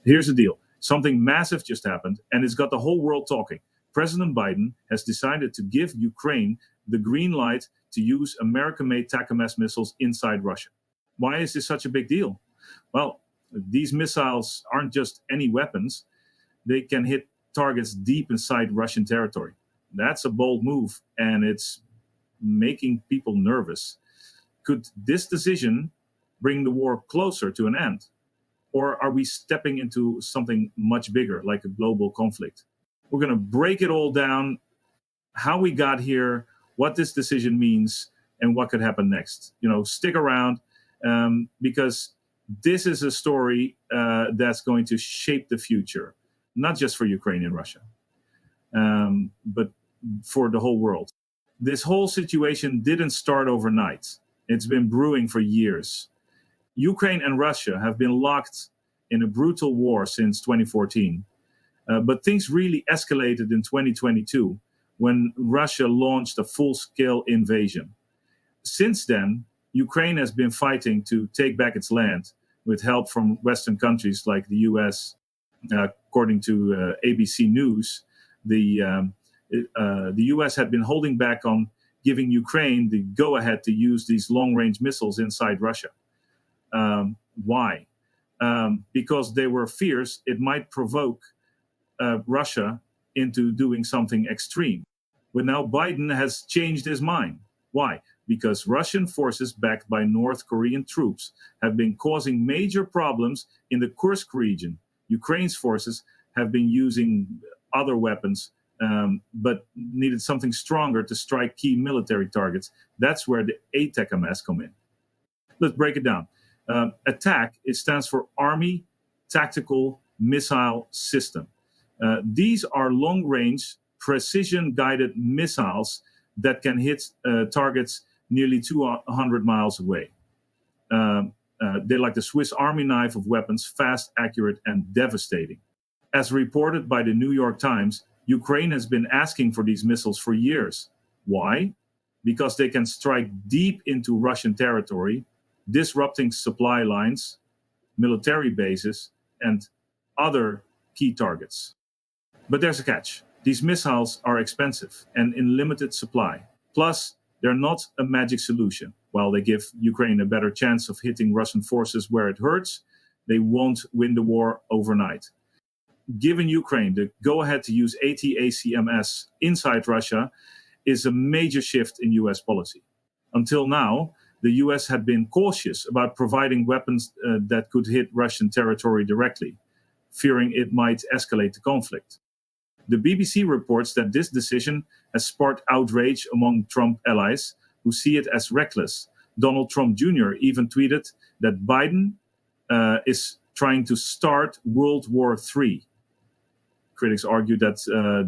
Here's the deal. Something massive just happened, and it's got the whole world talking. President Biden has decided to give Ukraine the green light to use American-made ATACMS missiles inside Russia. Why is this such a big deal? Well, these missiles aren't just any weapons. They can hit targets deep inside Russian territory. That's a bold move, and it's making people nervous. Could this decision bring the war closer to an end? Or are we stepping into something much bigger, like a global conflict? We're going to break it all down, how we got here, what this decision means, and what could happen next. Stick around, because this is a story that's going to shape the future, not just for Ukraine and Russia, but for the whole world. This whole situation didn't start overnight. It's been brewing for years. Ukraine and Russia have been locked in a brutal war since 2014. But things really escalated in 2022 when Russia launched a full-scale invasion. Since then, Ukraine has been fighting to take back its land with help from Western countries like the US. According to ABC News, the US had been holding back on giving Ukraine the go-ahead to use these long-range missiles inside Russia. Why? Because there were fears it might provoke Russia into doing something extreme. But now Biden has changed his mind. Why? Because Russian forces backed by North Korean troops have been causing major problems in the Kursk region. Ukraine's forces have been using other weapons, but needed something stronger to strike key military targets. That's where the ATACMS come in. Let's break it down. ATAC, it stands for Army Tactical Missile System. These are long-range, precision-guided missiles that can hit targets nearly 200 miles away. They're like the Swiss Army knife of weapons, fast, accurate, and devastating. As reported by the New York Times, Ukraine has been asking for these missiles for years. Why? Because they can strike deep into Russian territory, disrupting supply lines, military bases, and other key targets. But there's a catch. These missiles are expensive and in limited supply. Plus, they're not a magic solution. While they give Ukraine a better chance of hitting Russian forces where it hurts, they won't win the war overnight. Giving Ukraine the go-ahead to use ATACMS inside Russia is a major shift in US policy. Until now, the US had been cautious about providing weapons that could hit Russian territory directly, fearing it might escalate the conflict. The BBC reports that this decision has sparked outrage among Trump allies who see it as reckless. Donald Trump Jr. even tweeted that Biden is trying to start World War III. Critics argue that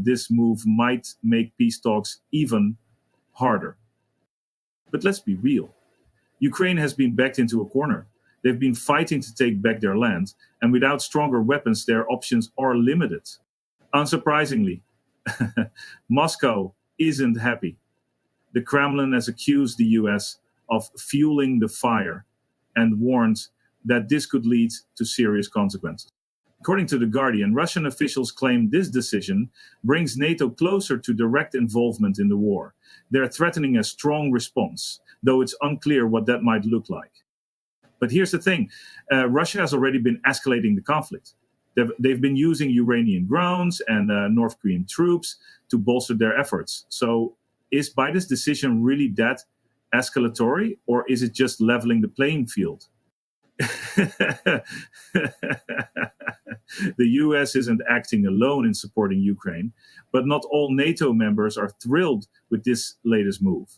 this move might make peace talks even harder. But let's be real. Ukraine has been backed into a corner. They've been fighting to take back their land, and without stronger weapons, their options are limited. Unsurprisingly, Moscow isn't happy. The Kremlin has accused the US of fueling the fire and warns that this could lead to serious consequences. According to The Guardian, Russian officials claim this decision brings NATO closer to direct involvement in the war. They're threatening a strong response, though it's unclear what that might look like. But here's the thing. Russia has already been escalating the conflict. They've been using Iranian drones and North Korean troops to bolster their efforts. So is Biden's decision really that escalatory, or is it just leveling the playing field? The US isn't acting alone in supporting Ukraine, but not all NATO members are thrilled with this latest move.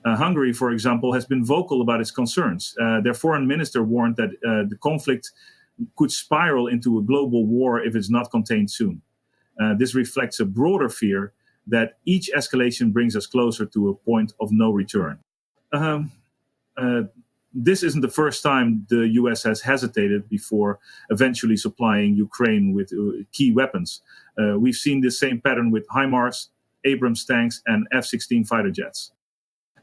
Hungary, for example, has been vocal about its concerns. Their foreign minister warned that the conflict could spiral into a global war if it's not contained soon. This reflects a broader fear that each escalation brings us closer to a point of no return. This isn't the first time the US has hesitated before eventually supplying Ukraine with key weapons. We've seen the same pattern with HIMARS, Abrams tanks, and F-16 fighter jets.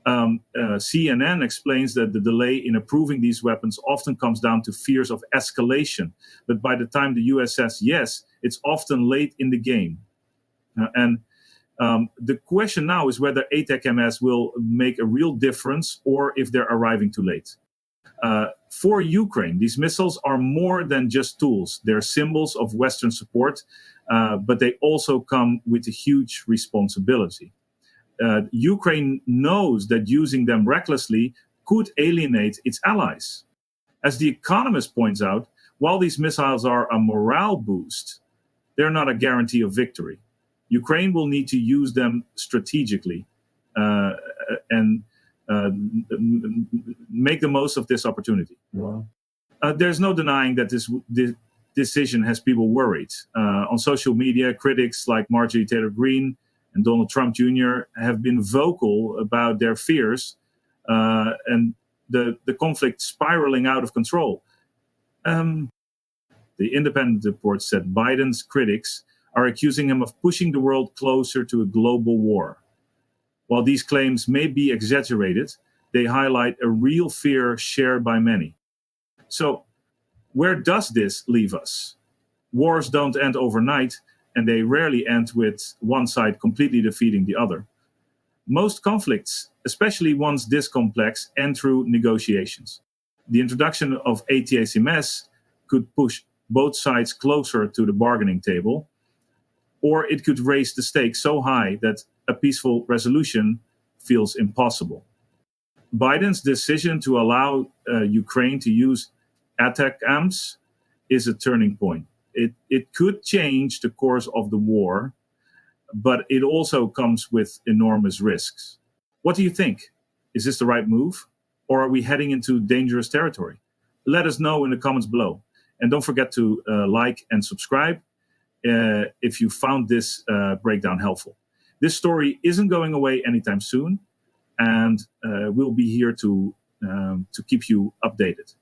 CNN explains that the delay in approving these weapons often comes down to fears of escalation. But by the time the US says yes, it's often late in the game. The question now is whether ATACMS will make a real difference or if they're arriving too late. For Ukraine, these missiles are more than just tools. They're symbols of Western support, but they also come with a huge responsibility. Ukraine knows that using them recklessly could alienate its allies. As The Economist points out, while these missiles are a morale boost, they're not a guarantee of victory. Ukraine will need to use them strategically and make the most of this opportunity. Wow. There's no denying that this decision has people worried. On social media, critics like Marjorie Taylor Greene and Donald Trump Jr. have been vocal about their fears and the conflict spiraling out of control. The Independent report said Biden's critics are accusing him of pushing the world closer to a global war. While these claims may be exaggerated, they highlight a real fear shared by many. So, where does this leave us? Wars don't end overnight, and they rarely end with one side completely defeating the other. Most conflicts, especially ones this complex, end through negotiations. The introduction of ATACMS could push both sides closer to the bargaining table, or it could raise the stakes so high that a peaceful resolution feels impossible. Biden's decision to allow Ukraine to use ATACMS is a turning point. It could change the course of the war, but it also comes with enormous risks. What do you think? Is this the right move, or are we heading into dangerous territory? Let us know in the comments below. And don't forget to like and subscribe if you found this breakdown helpful. This story isn't going away anytime soon, and we'll be here to keep you updated.